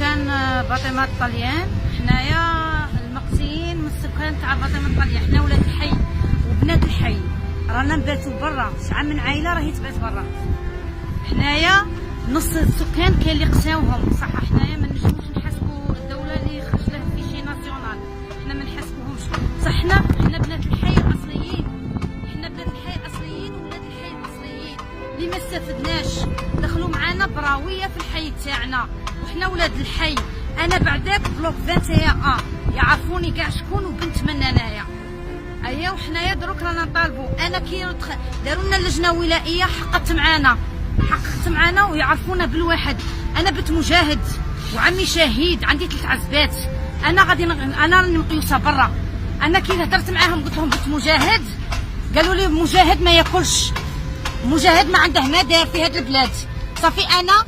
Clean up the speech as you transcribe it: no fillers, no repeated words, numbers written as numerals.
سكان باطمة الطليان. حنايا المقسيين من السكان تاع باطمة الطليان، حنا ولاد الحي وبنات الحي، رانا نباتو برا، شحال من عائلة راهي تبات برا. حنايا نص السكان كاين اللي قساوهم، صح حنايا ما نجموش نحاسبوا الدولة اللي خرج لها في شي ناسيونال، حنا ما نحاسبوهمش، صح حنا بنات الحي الاصليين، حنا بنات الحي الاصليين وولاد الحي الاصليين اللي ما استفدناش، دخلوا معانا براوية في الحي تاعنا وحنا ولاد الحي. انا بعداك بلوك 21 يعرفوني كاع شكون وبنت من انايا. ايا وحنايا دروك رانا نطالبوا، انا كي داروا لنا اللجنه الولائيه حققت معانا ويعرفونا بالواحد. انا بنت مجاهد وعمي شهيد، عندي 3 عزبات، انا راني مقيوسه برا. انا كي هدرت معاهم قلت لهم بنت مجاهد، قالوا لي مجاهد ما ياكلش، مجاهد ما عنده ما دار في هاد البلاد. صافي انا